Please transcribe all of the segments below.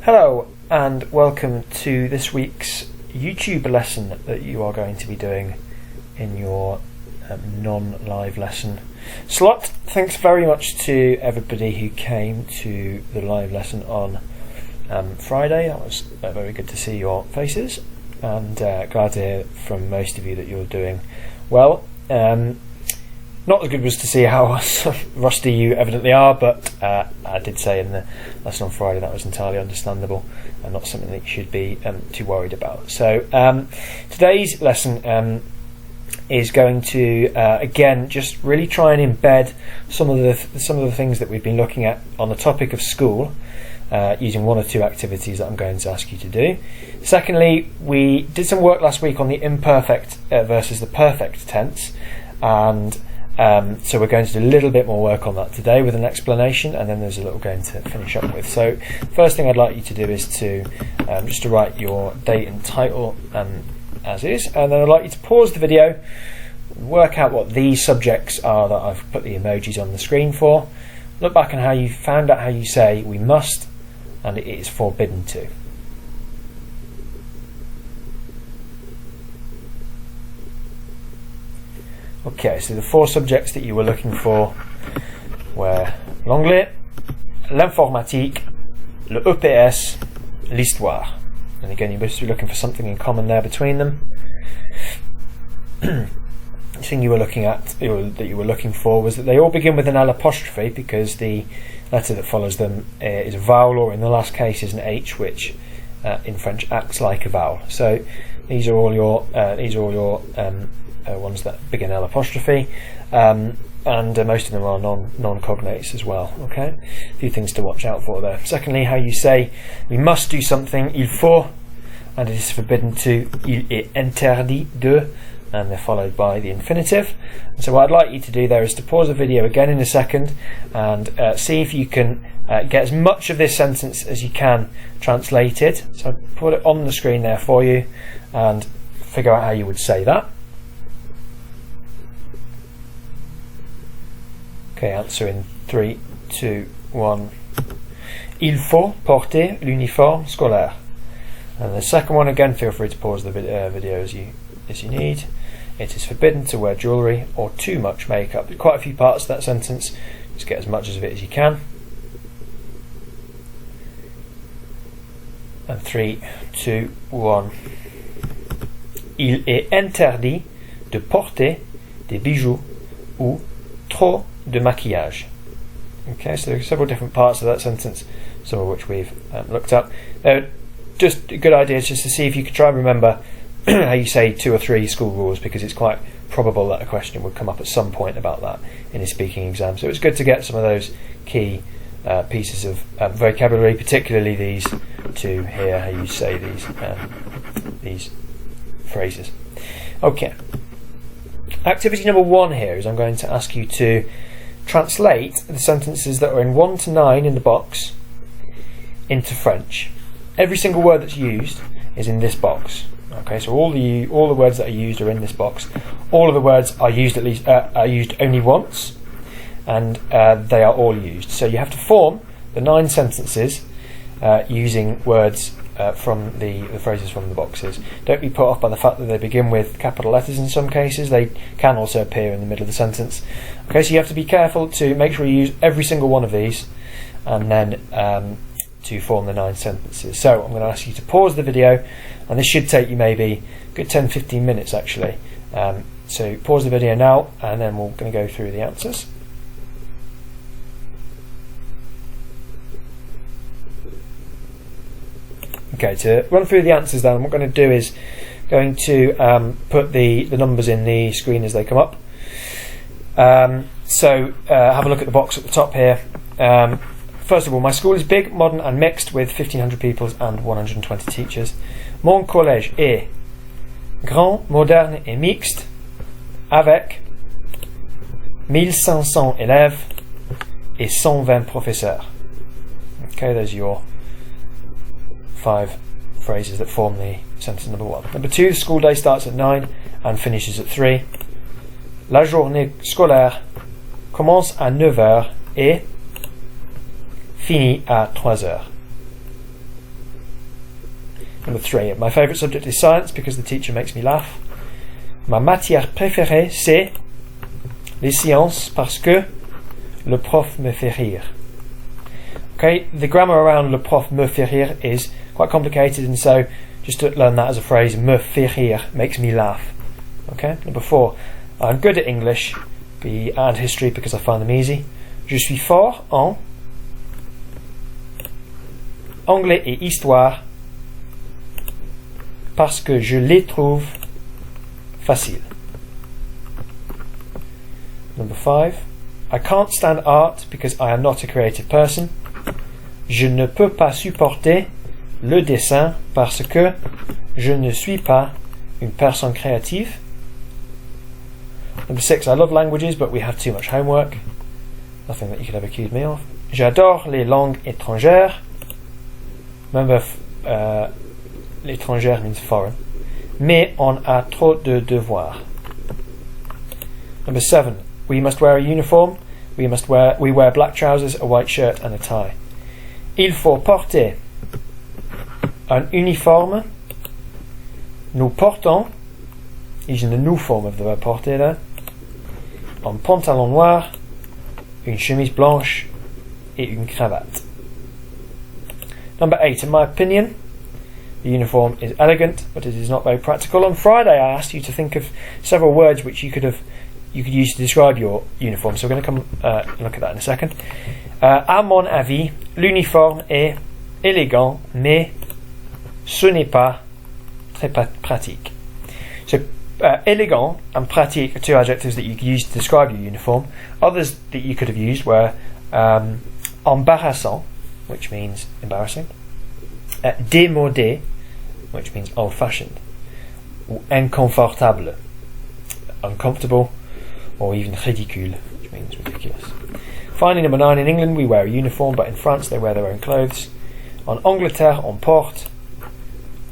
Hello and welcome to this week's YouTube lesson that you are going to be doing in your non-live lesson slot. Thanks very much to everybody who came to the live lesson on Friday. That was very good to see your faces, and glad to hear from most of you that you're doing well. Not as good was to see how rusty you evidently are, but I did say in the lesson on Friday that was entirely understandable and not something that you should be too worried about. So today's lesson is going to again just really try and embed some of the things that we've been looking at on the topic of school, using one or two activities that I'm going to ask you to do. Secondly, we did some work last week on the imperfect versus the perfect tense, and so we're going to do a little bit more work on that today with an explanation, and then there's a little game to finish up with. So first thing I'd like you to do is to just to write your date and title as is, and then I'd like you to pause the video, work out what these subjects are that I've put the emojis on the screen for, look back on how you found out how you say we must and it is forbidden to. Okay, so the four subjects that you were looking for were l'anglais, l'informatique, le EPS, l'histoire. And again, you're supposed to be looking for something in common there between them. The thing you were looking at, that you were looking for, was that they all begin with an L apostrophe, because the letter that follows them is a vowel, or in the last case is an H, which in French acts like a vowel. So these are all your ones that begin L apostrophe, and most of them are non-cognates as well. Okay, a few things to watch out for there. Secondly, how you say we must do something, il faut, and it is forbidden to, il est interdit de, and they're followed by the infinitive. And so what I'd like you to do there is to pause the video again in a second and see if you can get as much of this sentence as you can translated. So I'll put it on the screen there for you and figure out how you would say that. Okay, answer in 3, 2, 1. Il faut porter l'uniforme scolaire. And the second one, again, feel free to pause the video as you need. It is forbidden to wear jewellery or too much makeup. There's quite a few parts of that sentence. Just get as much of it as you can. And 3, 2, 1. Il est interdit de porter des bijoux ou trop de maquillage. Okay, so there are several different parts of that sentence, some of which we've looked up. Just a good idea is just to see if you could try and remember how you say 2 or 3 school rules, because it's quite probable that a question would come up at some point about that in a speaking exam. So it's good to get some of those key pieces of vocabulary, particularly these two here, how you say these phrases. Okay. Activity number 1 here is I'm going to ask you to translate the sentences that are in 1 to 9 in the box into French. Every single word that's used is in this box. Okay, so all the words that are used are in this box. All of the words are used are used only once, and they are all used. So you have to form the 9 sentences using words from the phrases from the boxes. Don't be put off by the fact that they begin with capital letters in some cases. They can also appear in the middle of the sentence. Okay, so you have to be careful to make sure you use every single one of these, and then to form the 9 sentences. So I'm going to ask you to pause the video, and this should take you maybe a good 10-15 minutes actually. So pause the video now, and then we're going to go through the answers. Okay, to run through the answers then, what I'm going to do is going to put the numbers in the screen as they come up. So have a look at the box at the top here. First of all, my school is big, modern and mixed with 1,500 pupils and 120 teachers. Mon collège est grand, moderne et mixte avec 1,500 élèves et 120 professeurs. Okay, those are your 5 phrases that form the sentence number 1. Number 2, the school day starts at 9 and finishes at 3. La journée scolaire commence à 9 heures et finit à 3 heures. Number 3, my favourite subject is science because the teacher makes me laugh. Ma matière préférée c'est les sciences parce que le prof me fait rire. Okay, the grammar around le prof me fait rire is quite complicated, and so just to learn that as a phrase, me fait rire, makes me laugh. Okay, number 4, I'm good at English and history because I find them easy. Je suis fort en anglais et histoire parce que je les trouve faciles. Number 5, I can't stand art because I am not a creative person. Je ne peux pas supporter le dessin parce que je ne suis pas une personne créative. Number 6, I love languages but we have too much homework. Nothing that you could ever accuse me of. J'adore les langues étrangères. Remember, l'étrangère means foreign. Mais on a trop de devoirs. Number 7, we must wear a uniform. We wear black trousers, a white shirt and a tie. Il faut porter un uniforme. Nous portons, using the nous form of the verb porter there, un pantalon noir, une chemise blanche et une cravate. Number 8, in my opinion, the uniform is elegant, but it is not very practical. On Friday I asked you to think of several words which you could use to describe your uniform, so we're going to come look at that in a second. À mon avis, l'uniforme est élégant, mais ce n'est pas très pratique. So, élégant and pratique are two adjectives that you could use to describe your uniform. Others that you could have used were embarrassant, which means embarrassing, démodé, which means old-fashioned, ou inconfortable, uncomfortable, or even ridicule, which means ridiculous. Finally, number 9, in England we wear a uniform, but in France they wear their own clothes. En Angleterre on porte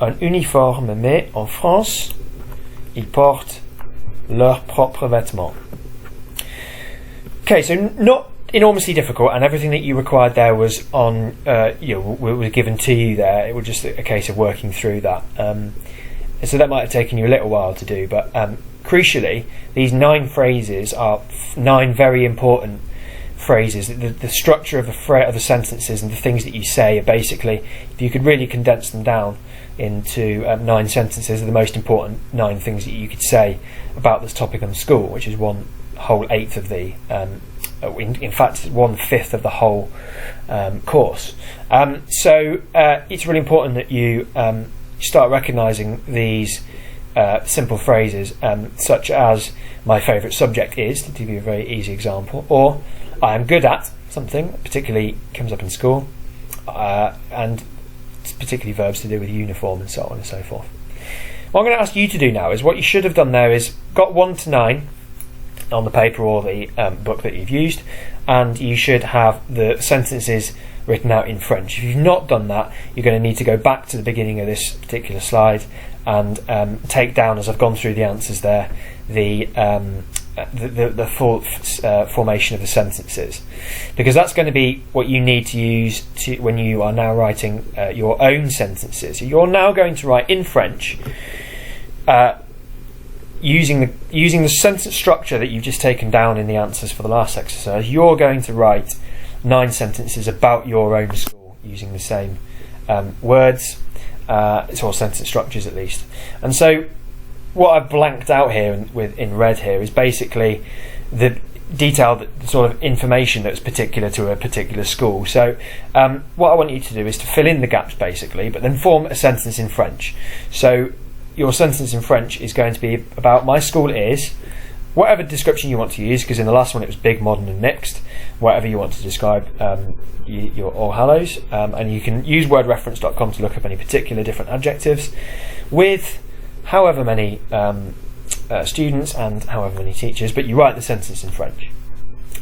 un uniforme, mais en France ils portent leurs propres vêtements. Okay, so not enormously difficult, and everything that you required there was on, was given to you there. It was just a case of working through that. So that might have taken you a little while to do, but crucially, these 9 phrases are 9 very important phrases. The structure of the sentences and the things that you say are basically, if you could really condense them down into 9 sentences, are the most important 9 things that you could say about this topic on school, which is 1/8 of the in fact 1/5 of the whole course. So it's really important that you start recognizing these simple phrases, such as my favorite subject is, to give you a very easy example, or I am good at something, particularly comes up in school, and particularly verbs to do with uniform and so on and so forth. What I'm going to ask you to do now is, what you should have done there is got 1 to 9 on the paper or the book that you've used, and you should have the sentences written out in French. If you've not done that, you're going to need to go back to the beginning of this particular slide and take down, as I've gone through the answers there, the full formation of the sentences, because that's going to be what you need to use when you are now writing your own sentences. So you're now going to write in French, using the sentence structure that you've just taken down in the answers for the last exercise. You're going to write 9 sentences about your own school using the same words, or sentence structures at least. And so what I've blanked out here in red here is basically the detailed sort of information that's particular to a particular school. So what I want you to do is to fill in the gaps basically, but then form a sentence in French. So your sentence in French is going to be about my school is, whatever description you want to use, because in the last one it was big, modern and mixed, whatever you want to describe your All Hallows, and you can use wordreference.com to look up any particular different adjectives with however many students and however many teachers, but you write the sentence in French.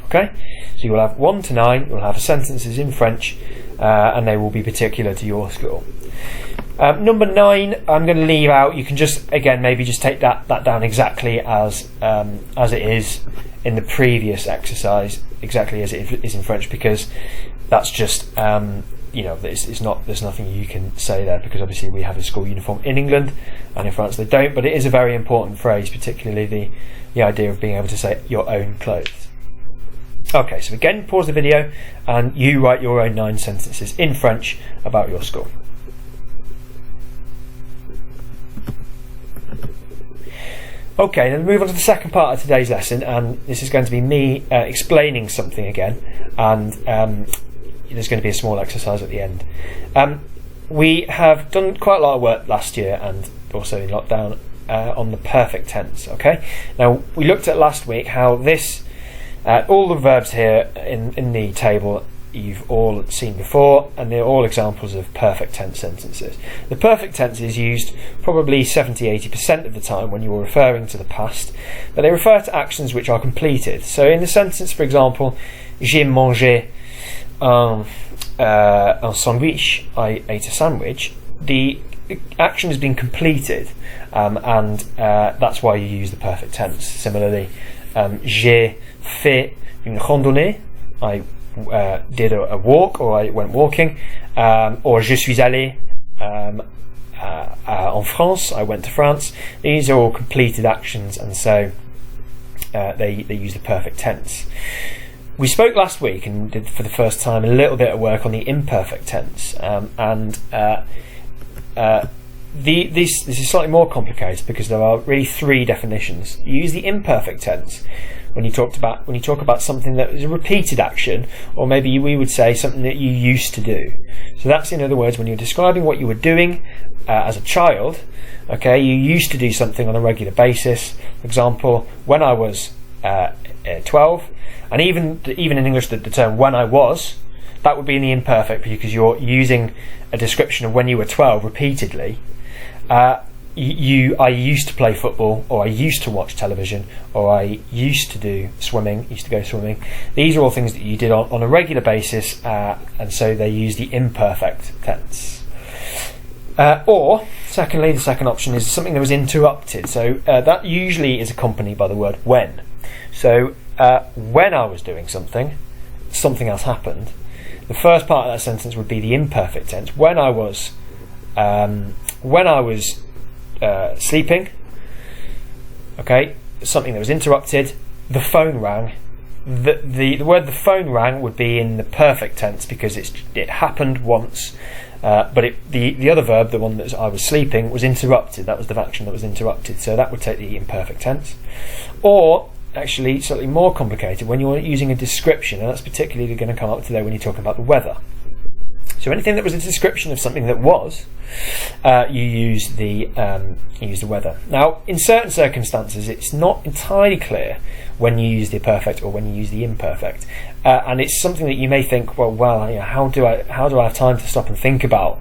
Okay, so you will have 1 to 9, you'll have sentences in French, and they will be particular to your school. Number 9, I'm going to leave out. You can just, again, maybe just take that down exactly as it is in the previous exercise, exactly as it is in French, because that's just there's nothing you can say there, because obviously we have a school uniform in England, and in France they don't. But it is a very important phrase, particularly the idea of being able to say your own clothes. Okay, so again, pause the video and you write your own 9 sentences in French about your school. Okay, then move on to the second part of today's lesson, and this is going to be me explaining something again, and there's going to be a small exercise at the end. We have done quite a lot of work last year and also in lockdown on the perfect tense. Okay, now we looked at last week how this all the verbs here in the table you've all seen before, and they're all examples of perfect tense sentences. The perfect tense is used probably 70-80% of the time when you're referring to the past, but they refer to actions which are completed. So in the sentence, for example, j'ai mangé un sandwich, I ate a sandwich, the action has been completed, and that's why you use the perfect tense. Similarly, j'ai fait une randonnée, I did a walk, or I went walking, or je suis allé en France, I went to France. These are all completed actions, and so they use the perfect tense. We spoke last week and did for the first time a little bit of work on the imperfect tense, and this is slightly more complicated because there are really 3 definitions. You use the imperfect tense when you talk about something that is a repeated action, or maybe we would say something that you used to do. So that's, in other words, when you're describing what you were doing as a child. Okay, you used to do something on a regular basis. For example, when I was 12, and even in English the term when I was, that would be in the imperfect because you're using a description of when you were 12 repeatedly. I used to play football, or I used to watch television, or I used to do swimming, used to go swimming. These are all things that you did on a regular basis, and so they use the imperfect tense. Or, secondly, the second option is something that was interrupted. So that usually is accompanied by the word when. So when I was doing something, something else happened. The first part of that sentence would be the imperfect tense. When I was sleeping, okay, something that was interrupted, the phone rang. The word the phone rang would be in the perfect tense because it happened once, but the other verb, the one that I was sleeping, was interrupted. That was the action that was interrupted, so that would take the imperfect tense. Or actually slightly more complicated when you're using a description, and that's particularly going to come up today when you're talking about the weather. So anything that was a description of something that was, you use the weather. Now, in certain circumstances, it's not entirely clear when you use the perfect or when you use the imperfect, and it's something that you may think, how do I have time to stop and think about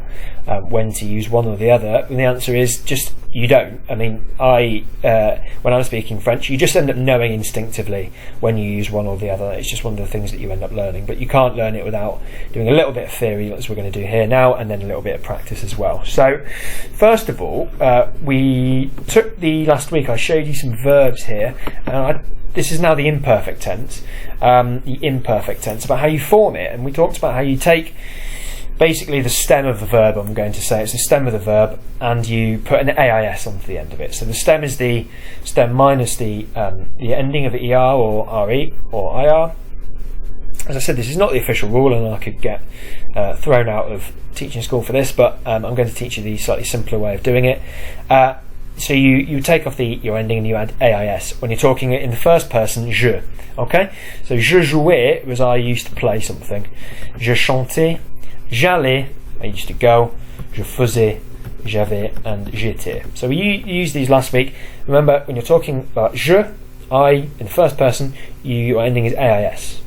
when to use one or the other? And the answer is just you don't. I mean, when I'm speaking French, you just end up knowing instinctively when you use one or the other. It's just one of the things that you end up learning, but you can't learn it without doing a little bit of theory, as we're going to do here now, and then a little bit of practice as well. So, first of all, we took last week I showed you some verbs here, and this is now the imperfect tense, about how you form it, and we talked about how you take basically the stem of the verb. I'm going to say it's the stem of the verb, and you put an AIS onto the end of it. So the stem is the stem minus the ending of the ER or RE or IR. As I said, this is not the official rule, and I could get thrown out of teaching school for this, but I'm going to teach you the slightly simpler way of doing it. So you take off your ending and you add AIS when you're talking in the first person, je. Okay? So je jouais was I used to play something. Je chantais, j'allais, I used to go. Je faisais, j'avais, and j'étais. So we used these last week. Remember, when you're talking about je, I, in the first person, your ending is AIS.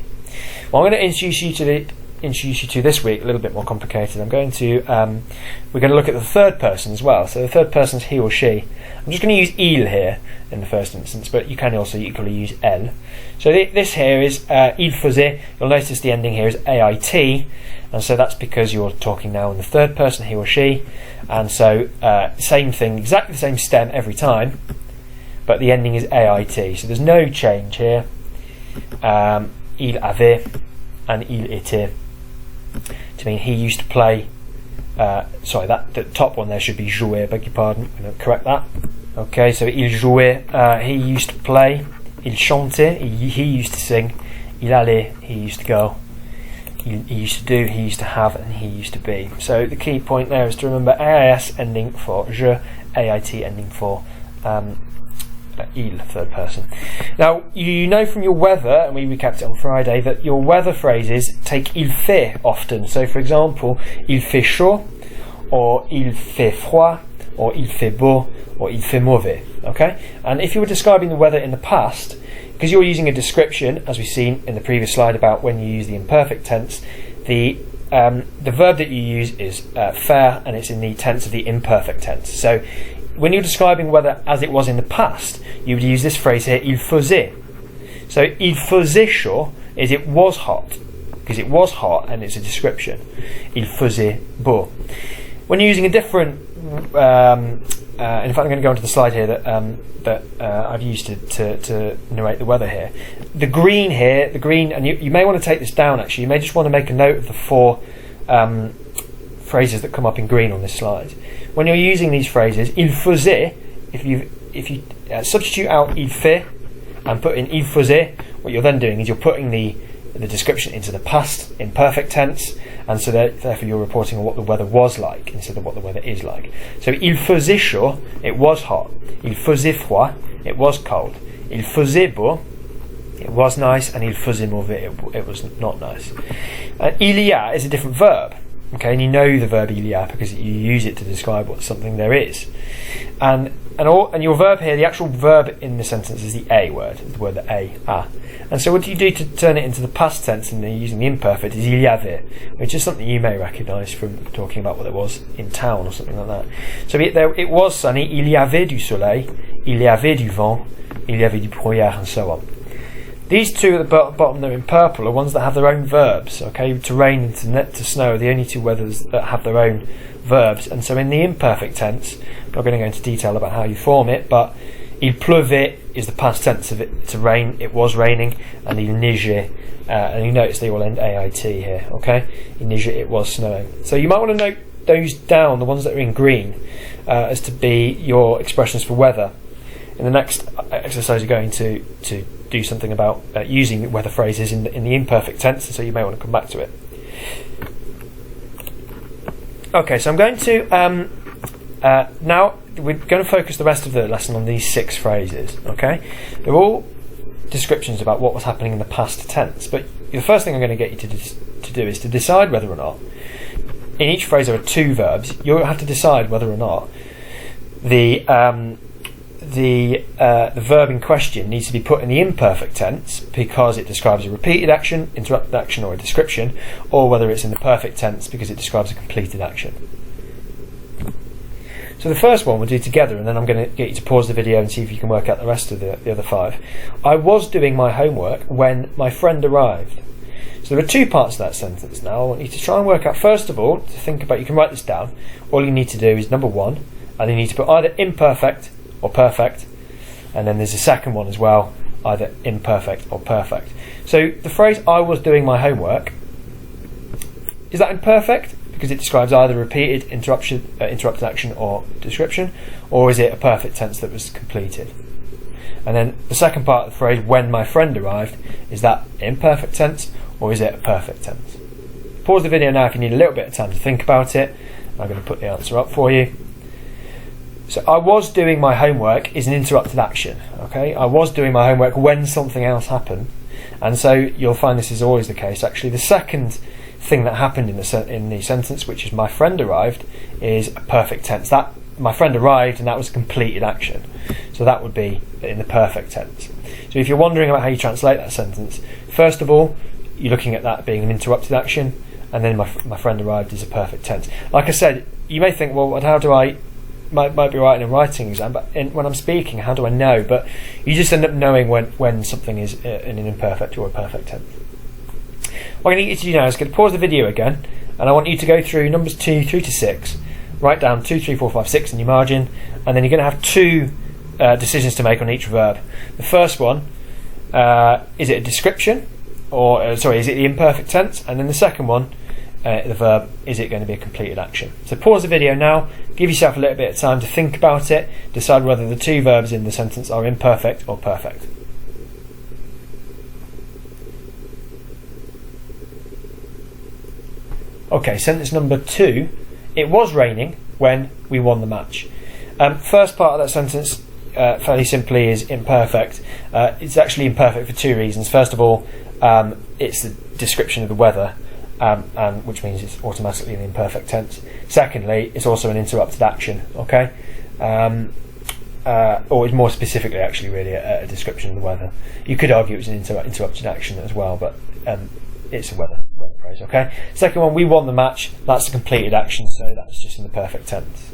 Well, I'm going to introduce you to this week a little bit more complicated. We're going to look at the third person as well. So the third person is he or she. I'm just going to use il here in the first instance, but you can also equally use elle. So this here is il faisait. You'll notice the ending here is AIT, and so that's because you're talking now in the third person, he or she, and so same thing, exactly the same stem every time, but the ending is AIT. So there's no change here. Il avait and il était. To to mean he used to play. Sorry, the top one there should be jouer, beg your pardon, I'm going to correct that. Okay, so il jouait, he used to play, il chantait, he used to sing, il allait, he used to go, he used to do, he used to have, and he used to be. So the key point there is to remember AIS ending for je, AIT ending for il, third person. Now, you know from your weather, and we recapped it on Friday, that your weather phrases take il fait often. So, for example, il fait chaud, or il fait froid, or il fait beau, or il fait mauvais. Okay? And if you were describing the weather in the past, because you're using a description, as we've seen in the previous slide about when you use the imperfect tense, the verb that you use is faire, and it's in the tense of the imperfect tense. So, when you're describing weather as it was in the past, you would use this phrase here, il faisait. So, il faisait chaud is it was hot, because it was hot and it's a description. Il faisait beau. When you're using a different, in fact I'm going to go onto the slide here that I've used to narrate the weather here. The green here, and you may want to take this down actually, you may just want to make a note of the 4 phrases that come up in green on this slide. When you're using these phrases, il faisait, if you substitute out il fait and put in il faisait, what you're then doing is you're putting the description into the past imperfect tense, and so therefore you're reporting on what the weather was like instead of what the weather is like. So il faisait chaud, it was hot. Il faisait froid, it was cold. Il faisait beau, it was nice, and il faisait mauvais, it was not nice. Il y a is a different verb. Okay, and you know the verb il y a because you use it to describe what something there is. And your verb here, the actual verb in the sentence is the a word, the word a. And so what do you do to turn it into the past tense and then using the imperfect is il y avait, which is something you may recognise from talking about what it was in town or something like that. So it was sunny, il y avait du soleil, il y avait du vent, il y avait du brouillard, and so on. These two at the bottom, they're in purple, are ones that have their own verbs. Okay, to rain and to snow are the only two weathers that have their own verbs. And so in the imperfect tense, I'm not going to go into detail about how you form it, but il pleuvait is the past tense of it to rain. It was raining, and il neigeait, and you notice they all end AIT here. Okay, il neigeait, it was snowing. So you might want to note those down, the ones that are in green, as to be your expressions for weather. In the next exercise, you're going to do something about using weather phrases in the imperfect tense, so you may want to come back to it. Okay, so I'm going to now we're going to focus the rest of the lesson on these 6 phrases. Okay, they're all descriptions about what was happening in the past tense, but the first thing I'm going to get you to do is to decide whether or not in each phrase there are 2 verbs. You'll have to decide whether or not the verb in question needs to be put in the imperfect tense because it describes a repeated action, interrupted action, or a description, or whether it's in the perfect tense because it describes a completed action. So the first one we'll do together, and then I'm going to get you to pause the video and see if you can work out the rest of the other 5. I was doing my homework when my friend arrived. So there are 2 parts to that sentence now. I want you to try and work out, first of all, to think about, you can write this down. All you need to do is number 1, and you need to put either imperfect or perfect, and then there's a second one as well, either imperfect or perfect. So the phrase I was doing my homework, is that imperfect because it describes either repeated interrupted action or description, or is it a perfect tense that was completed? And then the second part of the phrase when my friend arrived, is that imperfect tense or is it a perfect tense? Pause the video now if you need a little bit of time to think about it. I'm going to put the answer up for you. So I was doing my homework is an interrupted action. Okay, I was doing my homework when something else happened, and so you'll find this is always the case. Actually, the second thing that happened in the sentence, which is my friend arrived, is a perfect tense. That my friend arrived, and that was a completed action. So that would be in the perfect tense. So if you're wondering about how you translate that sentence, first of all, you're looking at that being an interrupted action, and then my friend arrived is a perfect tense. Like I said, you may think, well, how do I? Might be right in a writing exam, but when I'm speaking, how do I know? But you just end up knowing when something is in an imperfect or a perfect tense. What I'm going to get you to do now is going to pause the video again, and I want you to go through numbers 2 through to 6, write down 2, 3, 4, 5, 6 in your margin, and then you're going to have 2 decisions to make on each verb. The first one, is it a description, or is it the imperfect tense? And then the second one, the verb, is it going to be a completed action? So pause the video now, give yourself a little bit of time to think about it, decide whether the two verbs in the sentence are imperfect or perfect. Okay, sentence number 2. It was raining when we won the match. First part of that sentence, fairly simply, is imperfect. It's actually imperfect for two reasons. First of all, it's the description of the weather, and which means it's automatically in the imperfect tense. Secondly, it's also an interrupted action. Okay, or more specifically, actually, really a description of the weather. You could argue it was an interrupted action as well, but it's a weather phrase. Okay. Second one, we won the match. That's a completed action, so that's just in the perfect tense.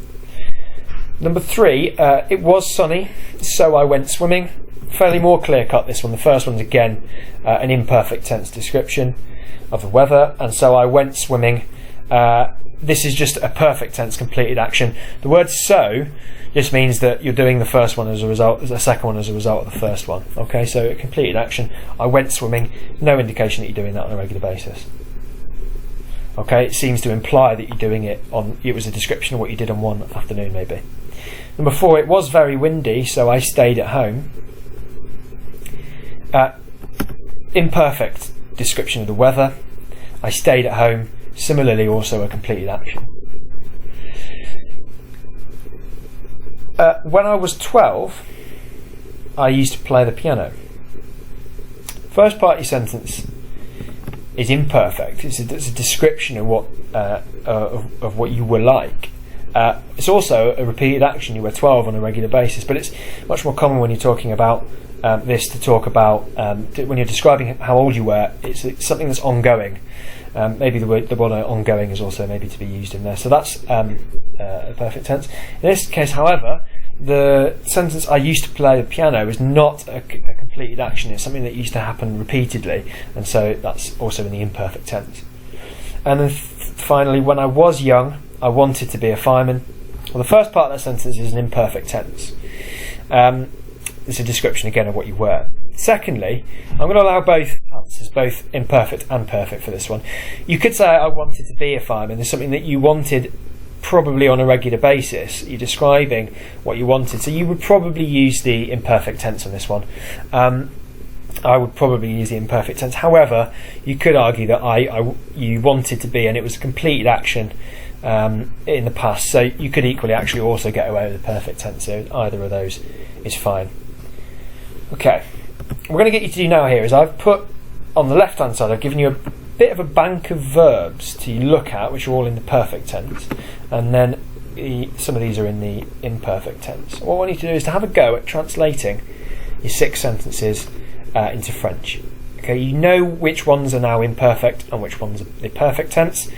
Number 3, it was sunny, so I went swimming. Fairly more clear cut, this one. The first one's again an imperfect tense description of the weather, and so I went swimming. This is just a perfect tense completed action. The word so just means that you're doing the first one as a result, the second one as a result of the first one. Okay, so a completed action. I went swimming. No indication that you're doing that on a regular basis. Okay, it seems to imply that you're doing it on. It was a description of what you did on one afternoon, maybe. Number 4, it was very windy, so I stayed at home. Imperfect description of the weather. I stayed at home. Similarly, also a completed action. When I was 12, I used to play the piano. First part of your sentence is imperfect. It's a description of what of what you were like. It's also a repeated action. You were 12 on a regular basis, but it's much more common when you're talking about this to talk about when you're describing how old you were. It's something that's ongoing. Maybe the word ongoing is also maybe to be used in there. So that's a perfect tense. In this case, however, the sentence "I used to play the piano" is not a completed action. It's something that used to happen repeatedly, and so that's also in the imperfect tense. And then finally, when I was young, I wanted to be a fireman. Well, the first part of that sentence is an imperfect tense. It's a description again of what you were. Secondly, I'm going to allow both answers, both imperfect and perfect for this one. You could say I wanted to be a fireman. There's something that you wanted probably on a regular basis. You're describing what you wanted, so you would probably use the imperfect tense on this one. I would probably use the imperfect tense. However, you could argue that you wanted to be, and it was a completed action in the past, so you could equally actually also get away with the perfect tense. So either of those is fine. Okay, what we're going to get you to do now here is I've put on the left hand side, I've given you a bit of a bank of verbs to look at, which are all in the perfect tense, and then some of these are in the imperfect tense. What I want you to do is to have a go at translating your 6 sentences into French. Okay, you know which ones are now imperfect and which ones are the perfect tense,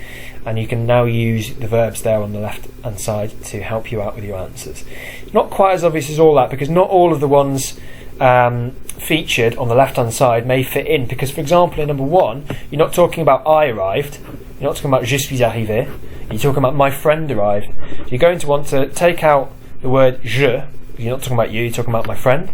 and you can now use the verbs there on the left hand side to help you out with your answers. It's not quite as obvious as all that, because not all of the ones featured on the left hand side may fit in, because for example in number 1 you're not talking about I arrived, you're not talking about je suis arrivé, you're talking about my friend arrived. So you're going to want to take out the word je, you're not talking about you, you're talking about my friend.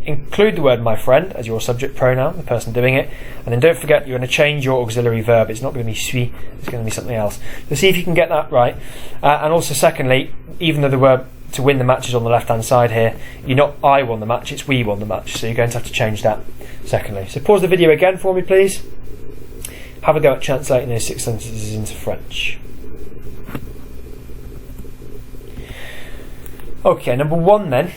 Include the word my friend as your subject pronoun, the person doing it, and then don't forget you're going to change your auxiliary verb. It's not going to be suis, it's going to be something else. So see if you can get that right. And also secondly, even though the verb to win the match is on the left hand side here, you're not I won the match, it's we won the match, so you're going to have to change that secondly. So pause the video again for me please. Have a go at translating those 6 sentences into French. Okay, number 1 then.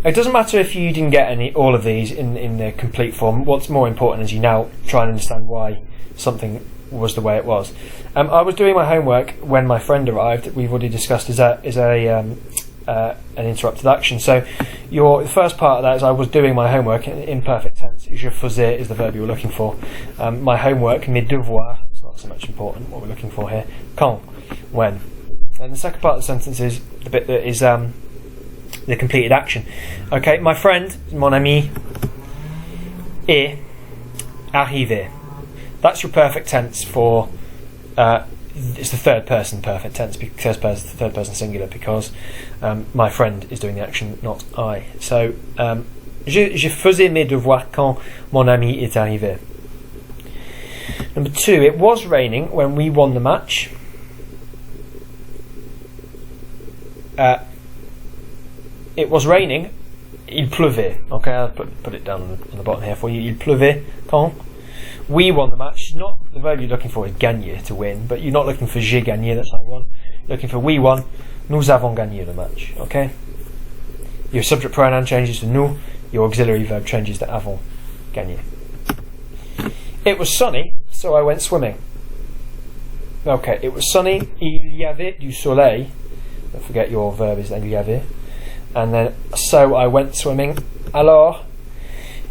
It doesn't matter if you didn't get all of these in the complete form. What's more important is you now try and understand why something was the way it was. I was doing my homework when my friend arrived. We've already discussed is an interrupted action. So the first part of that is I was doing my homework in imperfect tense. Je faisais is the verb you were looking for. My homework, mes devoirs, it's not so much important what we're looking for here. Quand, when. And the second part of the sentence is the bit that is the completed action. Okay, my friend, mon ami, est arrivé. That's your perfect tense for. It's the third person perfect tense, third person singular, because my friend is doing the action, not I. So, je faisais mes devoirs quand mon ami est arrivé. Number 2, it was raining when we won the match. It was raining. Il pleuvait. Okay, I'll put it down on the bottom here for you. Il pleuvait quand we won the match. Not the verb you're looking for is gagner, to win, but you're not looking for j'ai gagné, that's not one. You're looking for we won. Nous avons gagné le match. Okay. Your subject pronoun changes to nous. Your auxiliary verb changes to avons gagné. It was sunny, so I went swimming. Okay, it was sunny. Il y avait du soleil. Don't forget your verb is il y avait. And then, so I went swimming. Alors,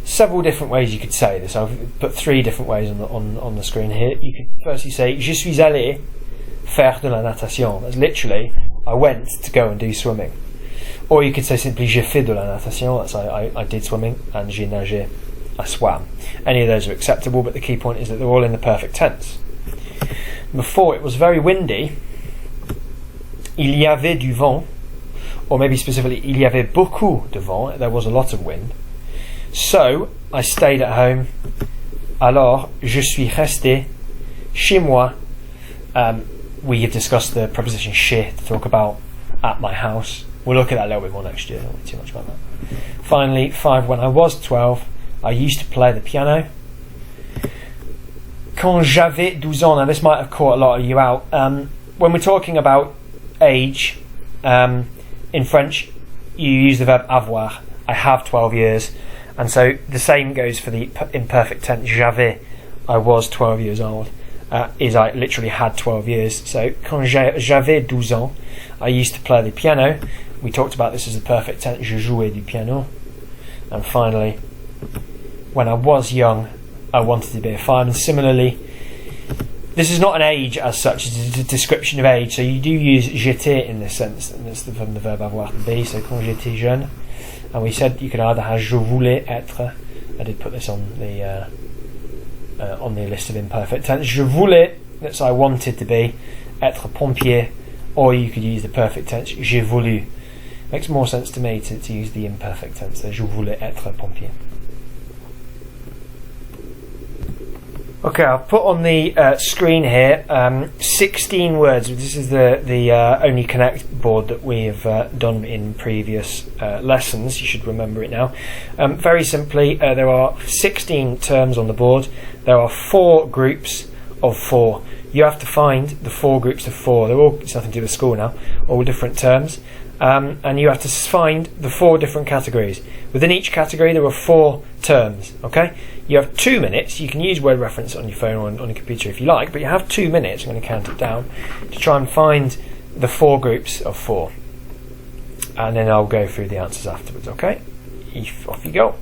several different ways you could say this. I've put 3 different ways on the screen here. You could firstly say, je suis allé faire de la natation. That's literally, I went to go and do swimming. Or you could say simply, j'ai fait de la natation. That's I did swimming. And j'ai nagé, I swam. Any of those are acceptable, but the key point is that they're all in the perfect tense. Number 4, it was very windy. Il y avait du vent. Or maybe specifically, il y avait beaucoup de vent. There was a lot of wind. So, I stayed at home. Alors, je suis resté chez moi. We have discussed the preposition chez to talk about at my house. We'll look at that a little bit more next year. Don't worry too much about that. Finally, 5. When I was 12, I used to play the piano. Quand j'avais 12 ans. Now, this might have caught a lot of you out. When we're talking about age, in French, you use the verb avoir. I have 12 years. And so the same goes for the imperfect tense. J'avais, I was 12 years old. Is I literally had 12 years. So, quand j'avais 12 ans, I used to play the piano. We talked about this as the perfect tense. Je jouais du piano. And finally, when I was young, I wanted to be a fireman. Similarly, this is not an age as such, it's a description of age, so you do use j'étais in this sense, and it's from the verb avoir to be, so quand j'étais jeune. And we said you could either have je voulais être, I did put this on the list of imperfect tense, je voulais, that's I wanted to be, être pompier, or you could use the perfect tense, j'ai voulu. Makes more sense to me to use the imperfect tense, so je voulais être pompier. Okay, I'll put on the screen here 16 words. This is the Only Connect board that we have done in previous lessons. You should remember it now. Very simply, there are 16 terms on the board. There are 4 groups of 4. You have to find the 4 groups of 4. They're all, it's nothing to do with school now, all different terms. And you have to find the 4 different categories. Within each category there are 4 terms, okay? You have 2 minutes. You can use word reference on your phone or on your computer if you like, but you have 2 minutes, I'm going to count it down, to try and find the 4 groups of 4. And then I'll go through the answers afterwards, okay? Off you go.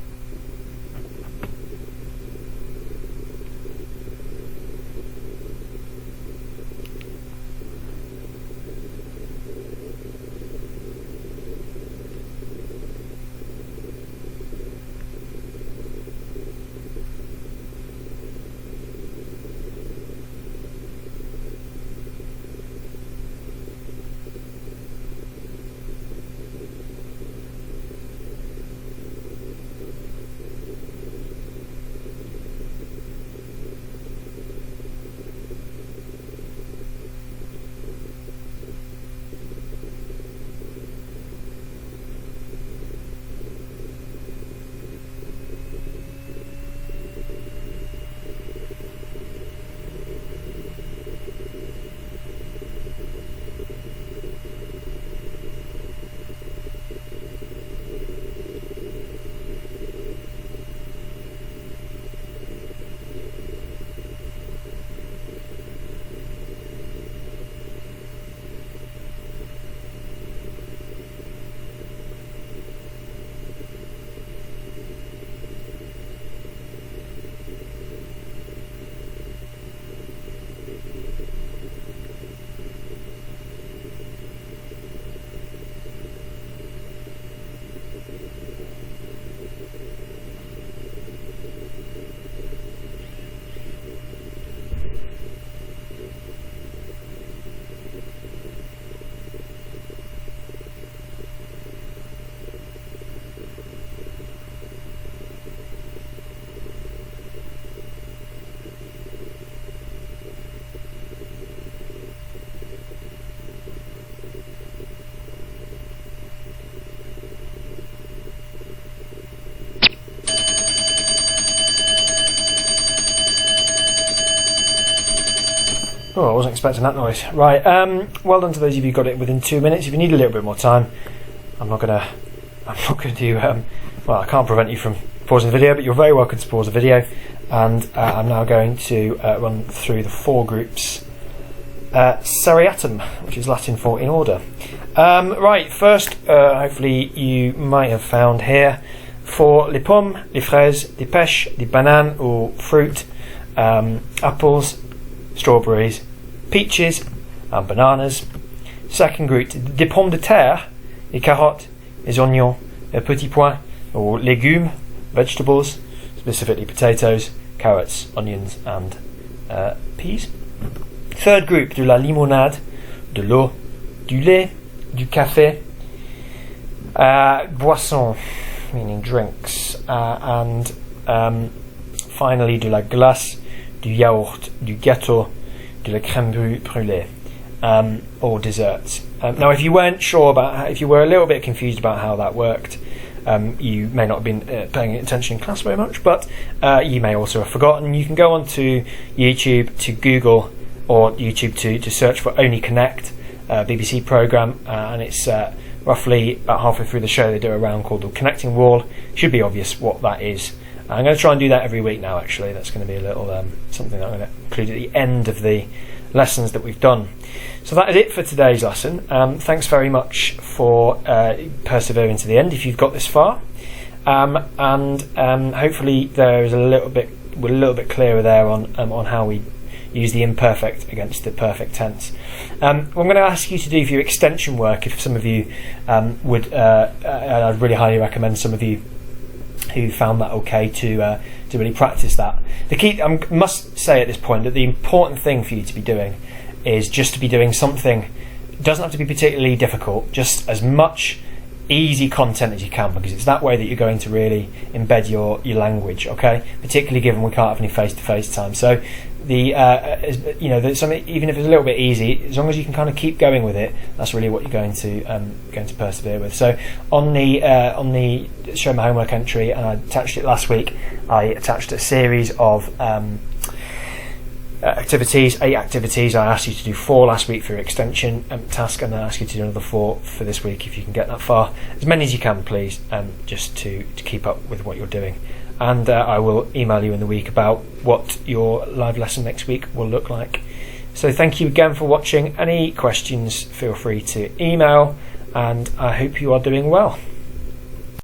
Oh, I wasn't expecting that noise. Right, well done to those of you who got it within 2 minutes. If you need a little bit more time, I'm not gonna do. Well, I can't prevent you from pausing the video, but you're very welcome to pause the video. And I'm now going to run through the 4 groups. Seriatim, which is Latin for in order. Right, first, hopefully you might have found here for les pommes, les fraises, des pêches, des bananes or fruit, apples, strawberries, peaches and bananas. Second group, des pommes de terre, les carottes, les oignons, les petits pois or légumes, vegetables, specifically potatoes, carrots, onions and peas. Third group, de la limonade, de l'eau, du lait, du café, boisson, meaning drinks, and finally de la glace, du yaourt, du gâteau, de la crème brûlée, or desserts. Now, if you weren't sure about, if you were a little bit confused about how that worked, you may not have been paying attention in class very much, but you may also have forgotten. You can go onto YouTube to Google or YouTube to search for Only Connect, BBC programme, and it's roughly about halfway through the show they do a round called the Connecting Wall. Should be obvious what that is. I'm going to try and do that every week now, actually. That's going to be a little something that I'm going to include at the end of the lessons that we've done. So that is it for today's lesson. Thanks very much for persevering to the end if you've got this far, and hopefully there is we're a little bit clearer there on how we use the imperfect against the perfect tense. What I'm going to ask you to do for your extension work, if some of you would, I'd really highly recommend some of you who found that okay to really practice that. The key, I must say at this point that the important thing for you to be doing is just to be doing something. It doesn't have to be particularly difficult, just as much easy content as you can, because it's that way that you're going to really embed your language, okay? Particularly given we can't have any face-to-face time. So something, even if it's a little bit easy, as long as you can kind of keep going with it, that's really what you're going to persevere with. So on the show my homework entry, and I attached it last week, I attached a series of activities, 8 activities. I asked you to do 4 last week for your extension task, and then I asked you to do another 4 for this week if you can get that far. As many as you can, please, just to keep up with what you're doing. And I will email you in the week about what your live lesson next week will look like. So thank you again for watching. Any questions, feel free to email, and I hope you are doing well.